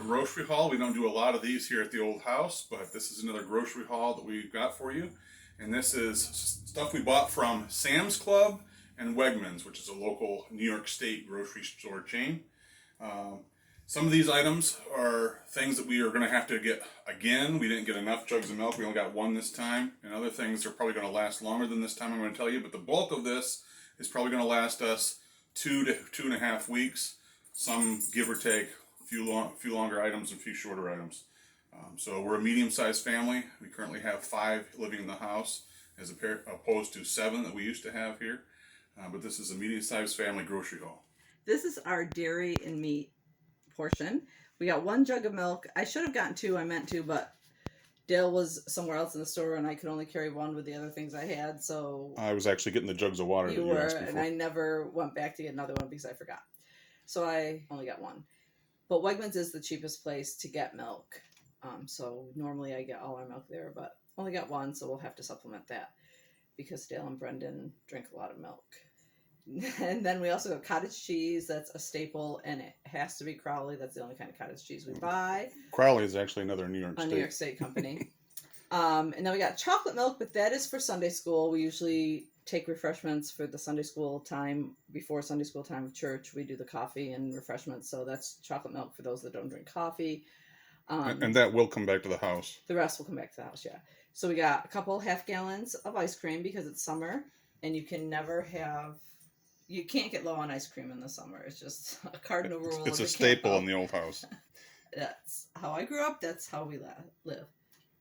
grocery haul. We don't do a lot of these here at the old house, but this is another grocery haul that we've got for you. And this is stuff we bought from Sam's Club and Wegmans, which is a local New York State grocery store chain. Some of these items are things that we are going to have to get again. We didn't get enough jugs of milk. We only got one this time. And other things are probably going to last longer than this time, I'm going to tell you. But the bulk of this is probably going to last us 2 to 2.5 weeks. Some, give or take, a few longer items and a few shorter items. So we're a medium-sized family. We currently have 5 living in the house as opposed to 7 that we used to have here. But this is a medium-sized family grocery haul. This is our dairy and meat portion. We got 1 jug of milk. I should have gotten 2, I meant to, but Dale was somewhere else in the store and I could only carry 1 with the other things I had, so... I was actually getting the jugs of water that you asked me for. And I never went back to get another one because I forgot. So I only got 1. But Wegmans is the cheapest place to get milk. So normally I get all our milk there, but only got 1, so we'll have to supplement that because Dale and Brendan drink a lot of milk. And then we also got cottage cheese. That's a staple, and it has to be Crowley. That's the only kind of cottage cheese we buy. Crowley is actually another New York State company. And then we got chocolate milk, but that is for Sunday school. We usually take refreshments for the Sunday school time. Before Sunday school time of church, we do the coffee and refreshments. So that's chocolate milk for those that don't drink coffee. And that will come back to the house. The rest will come back to the house, yeah. So we got a couple half gallons of ice cream because it's summer, and you can never have... You can't get low on ice cream in the summer. It's just a cardinal rule. It's a staple in the old house. That's how I grew up. That's how we live.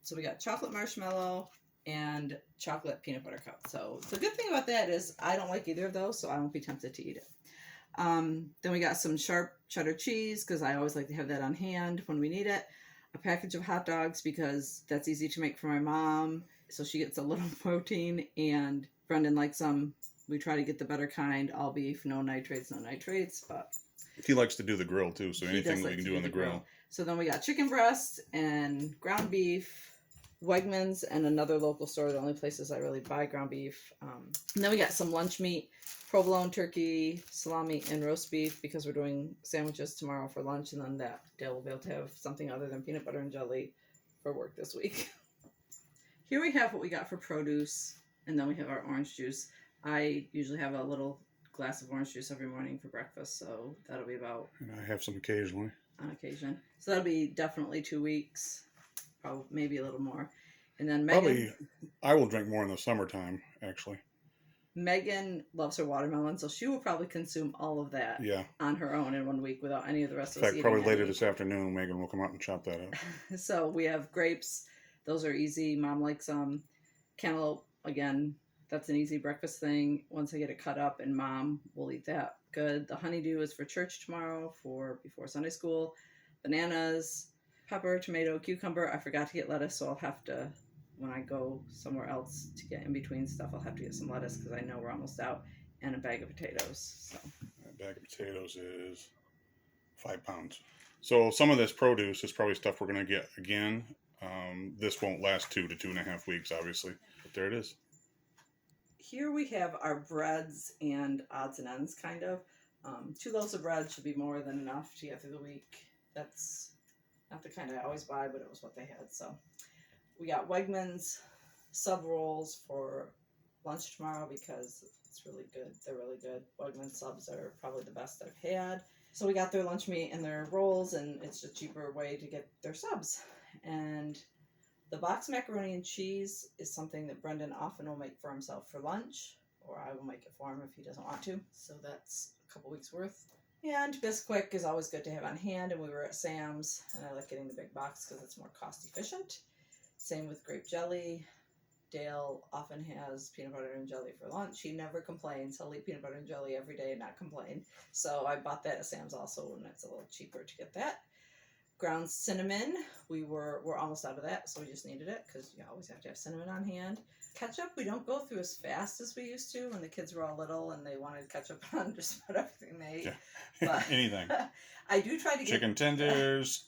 So we got chocolate marshmallow and chocolate peanut butter cup. So the good thing about that is I don't like either of those, so I won't be tempted to eat it. Then we got some sharp cheddar cheese because I always like to have that on hand when we need it. A package of hot dogs because that's easy to make for my mom, so she gets a little protein, and Brendan likes them. We try to get the better kind, all beef, no nitrates, but... He likes to do the grill, too, so anything that we can do on the grill. So then we got chicken breast and ground beef, Wegmans, and another local store, the only places I really buy ground beef. And then we got some lunch meat, provolone turkey, salami, and roast beef, because we're doing sandwiches tomorrow for lunch, and then that Dale will be able to have something other than peanut butter and jelly for work this week. Here we have what we got for produce, and then we have our orange juice. I usually have a little glass of orange juice every morning for breakfast, so that'll be about... And I have some occasionally. On occasion. So that'll be definitely 2 weeks, probably maybe a little more. And then Megan... Probably, I will drink more in the summertime, actually. Megan loves her watermelon, so she will probably consume all of that on her own in 1 week without any of the rest of us eating. In fact, probably later this afternoon, Megan will come out and chop that up. So we have grapes. Those are easy. Mom likes them. Cantaloupe, again... That's an easy breakfast thing. Once I get it cut up, and Mom will eat that. Good. The honeydew is for church tomorrow before Sunday school. Bananas, pepper, tomato, cucumber. I forgot to get lettuce, so I'll have to, when I go somewhere else to get in between stuff, I'll have to get some lettuce because I know we're almost out. And a bag of potatoes. So a bag of potatoes is 5 pounds. So some of this produce is probably stuff we're going to get again. This won't last 2 to 2.5 weeks, obviously. But there it is. Here we have our breads and odds and ends, kind of. 2 loaves of bread should be more than enough to get through the week. That's not the kind I always buy, but it was what they had. So we got Wegmans sub rolls for lunch tomorrow because it's really good. They're really good. Wegmans subs are probably the best I've had. So we got their lunch meat and their rolls, and it's a cheaper way to get their subs. And the box macaroni and cheese is something that Brendan often will make for himself for lunch, or I will make it for him if he doesn't want to. So that's a couple weeks worth. And Bisquick is always good to have on hand, and we were at Sam's, and I like getting the big box because it's more cost efficient. Same with grape jelly. Dale often has peanut butter and jelly for lunch. He never complains. He'll eat peanut butter and jelly every day and not complain. So I bought that at Sam's also, and it's a little cheaper to get that. Ground cinnamon, we're almost out of that, so we just needed it because you always have to have cinnamon on hand. Ketchup, we don't go through as fast as we used to when the kids were all little and they wanted ketchup on just about everything they ate. But anything. I do try to get chicken tenders.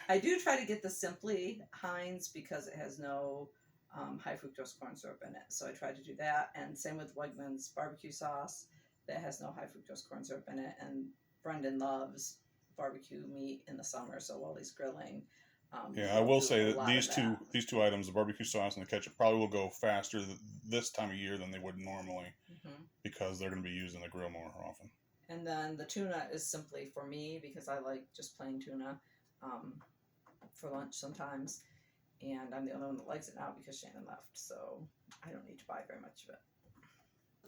I do try to get the Simply Heinz because it has no high fructose corn syrup in it, so I try to do that. And same with Wegmans barbecue sauce that has no high fructose corn syrup in it, and Brendan loves barbecue meat in the summer. So while he's grilling, Yeah, I we'll will do say a that lot these of two that. these two items, the barbecue sauce and the ketchup, probably will go faster this time of year than they would normally because they're going to be used in the grill more often. And then the tuna is simply for me because I like just plain tuna for lunch sometimes. And I'm the only one that likes it now because Shannon left. So I don't need to buy very much of it.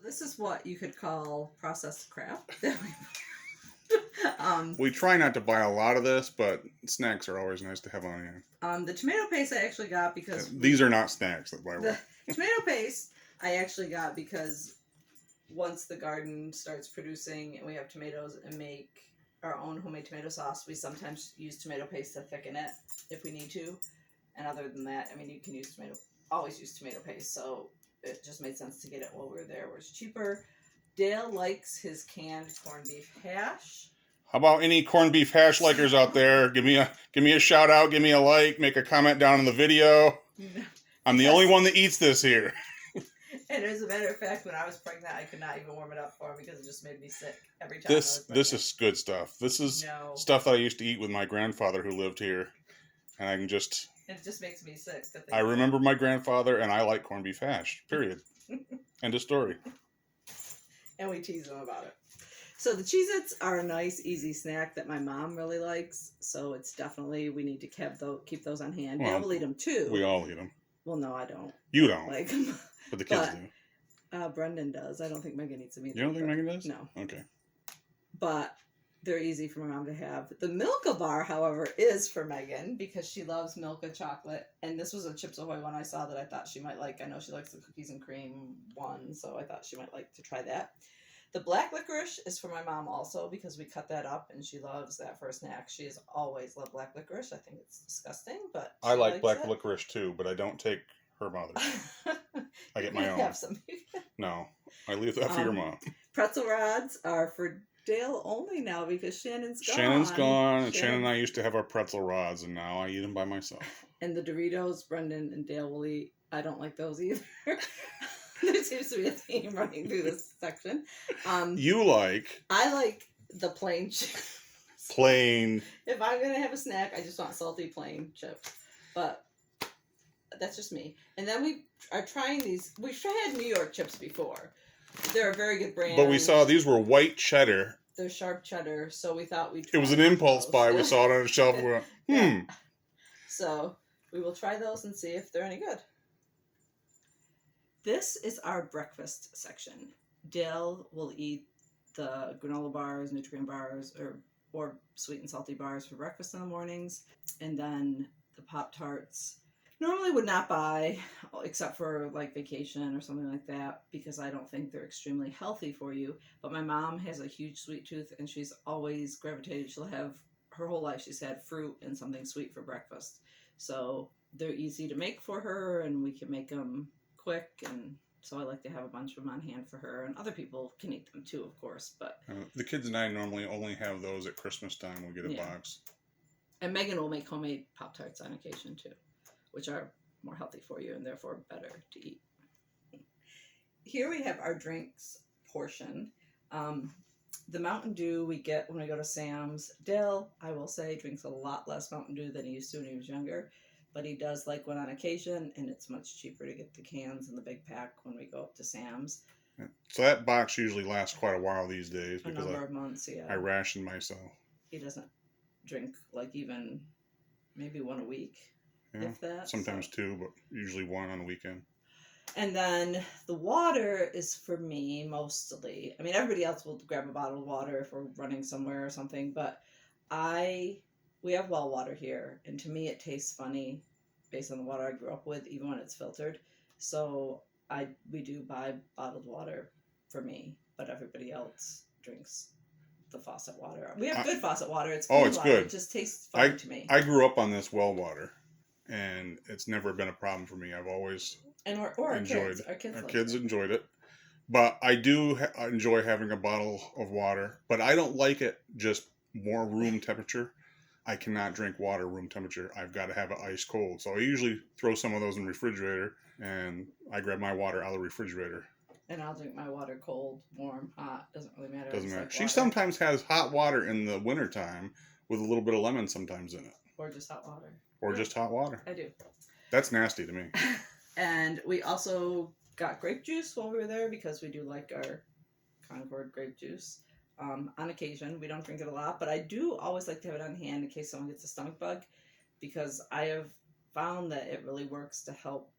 This is what you could call processed crap. We try not to buy a lot of this, but snacks are always nice to have on hand. The tomato paste I actually got because... These are not snacks, by the way. The tomato paste I actually got because once the garden starts producing and we have tomatoes and make our own homemade tomato sauce, we sometimes use tomato paste to thicken it if we need to. And other than that, I mean, you can always use tomato paste. So it just made sense to get it while we were there, where it's cheaper. Dale likes his canned corned beef hash. How about any corned beef hash likers out there? Give me a shout out, give me a like, make a comment down in the video. I'm the only one that eats this here. And as a matter of fact, when I was pregnant, I could not even warm it up for him because it just made me sick every time. This is good stuff. This is stuff that I used to eat with my grandfather who lived here, and I can just. It just makes me sick. I remember my grandfather, and I like corned beef hash. Period. End of story. And we tease him about it. So the Cheez-Its are a nice, easy snack that my mom really likes. So it's definitely, we need to keep those on hand. Well, we'll eat them too. We all eat them. Well, no, I don't. You don't. Like, but the kids do. Brendan does. I don't think Megan eats them either. You don't think Megan does? No. Okay. But they're easy for my mom to have. The Milka bar, however, is for Megan because she loves Milka chocolate. And this was a Chips Ahoy one I saw that I thought she might like. I know she likes the cookies and cream one, so I thought she might like to try that. The black licorice is for my mom also because we cut that up and she loves that for a snack. She has always loved black licorice. I think it's disgusting, but I like black licorice too, but I don't take her mother's. I get my own. Have some. No, I leave that for your mom. Pretzel rods are for Dale only now because Shannon's gone. Shannon's gone, and Shannon and I used to have our pretzel rods, and now I eat them by myself. And the Doritos, Brendan and Dale will eat. I don't like those either. There seems to be a theme running through this section. You like? I like the plain chips. Plain. If I'm gonna have a snack, I just want salty plain chips. But that's just me. And then we are trying these. We've had New York chips before. They're a very good brand. But we saw these were white cheddar. They're sharp cheddar, so we thought we'd try. It was an impulse buy. We saw it on the shelf. And we went, Yeah. So we will try those and see if they're any good. This is our breakfast section. Dale will eat the granola bars, Nutrient bars, or sweet and salty bars for breakfast in the mornings. And then the Pop-Tarts. Normally would not buy, except for like vacation or something like that, because I don't think they're extremely healthy for you. But my mom has a huge sweet tooth, and she's always gravitated. She'll have, her whole life, she's had fruit and something sweet for breakfast. So they're easy to make for her, and we can make them quick, and so I like to have a bunch of them on hand for her, and other people can eat them too, of course. But the kids and I normally only have those at Christmas time. We'll get a box. And Megan will make homemade Pop-Tarts on occasion too, which are more healthy for you and therefore better to eat. Here we have our drinks portion. The Mountain Dew we get when we go to Sam's. Dale, I will say, drinks a lot less Mountain Dew than he used to when he was younger. But he does like one on occasion, and it's much cheaper to get the cans in the big pack when we go up to Sam's. So that box usually lasts quite a while these days because a number of months, yeah. I ration myself. He doesn't drink like even maybe one a week, if that. Sometimes two, but usually one on the weekend. And then the water is for me mostly. I mean, everybody else will grab a bottle of water if we're running somewhere or something, but we have well water here, and to me it tastes funny based on the water I grew up with, even when it's filtered. So we do buy bottled water for me, but everybody else drinks the faucet water. We have good faucet water. It's clean it's water. good. It just tastes funny to me. I grew up on this well water, and it's never been a problem for me. I've always enjoyed it. Our kids enjoyed it. But I do enjoy having a bottle of water, but I don't like it just more room temperature. I cannot drink water room temperature. I've got to have it ice cold. So I usually throw some of those in the refrigerator, and I grab my water out of the refrigerator. And I'll drink my water cold, warm, hot. Doesn't really matter. Doesn't matter. Like she sometimes has hot water in the wintertime with a little bit of lemon sometimes in it. Or just hot water. Or just hot water. I do. That's nasty to me. And we also got grape juice while we were there because we do like our Concord grape juice. On occasion, we don't drink it a lot, but I do always like to have it on hand in case someone gets a stomach bug, because I have found that it really works to help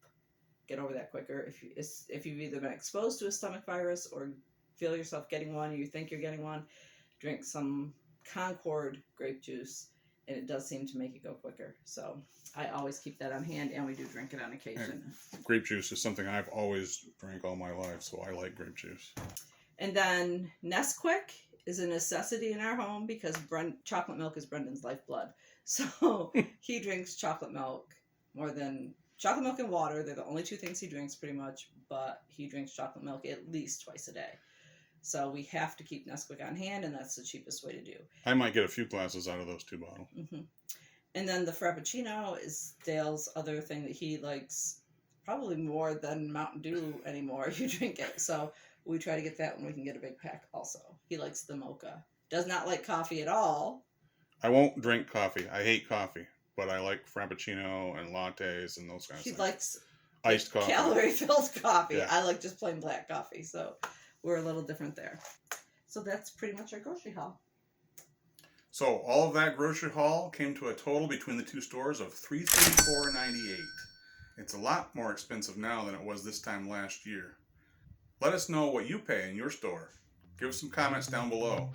get over that quicker. If you've either been exposed to a stomach virus or feel yourself getting one, or you think you're getting one, drink some Concord grape juice, and it does seem to make it go quicker. So I always keep that on hand, and we do drink it on occasion. And grape juice is something I've always drank all my life, so I like grape juice. And then Nesquik is a necessity in our home because chocolate milk is Brendan's lifeblood. So he drinks chocolate milk chocolate milk and water. They're the only two things he drinks pretty much, but he drinks chocolate milk at least twice a day. So we have to keep Nesquik on hand, and that's the cheapest way to do. I might get a few glasses out of those 2 bottles. Mm-hmm. And then the Frappuccino is Dale's other thing that he likes probably more than Mountain Dew anymore if you drink it. So we try to get that when we can get a big pack also. He likes the mocha. Does not like coffee at all. I won't drink coffee. I hate coffee. But I like Frappuccino and lattes and those kinds of things. He likes iced coffee. Calorie-filled coffee. Yeah. I like just plain black coffee. So we're a little different there. So that's pretty much our grocery haul. So all of that grocery haul came to a total between the two stores of $334.98. It's a lot more expensive now than it was this time last year. Let us know what you pay in your store. Give us some comments down below.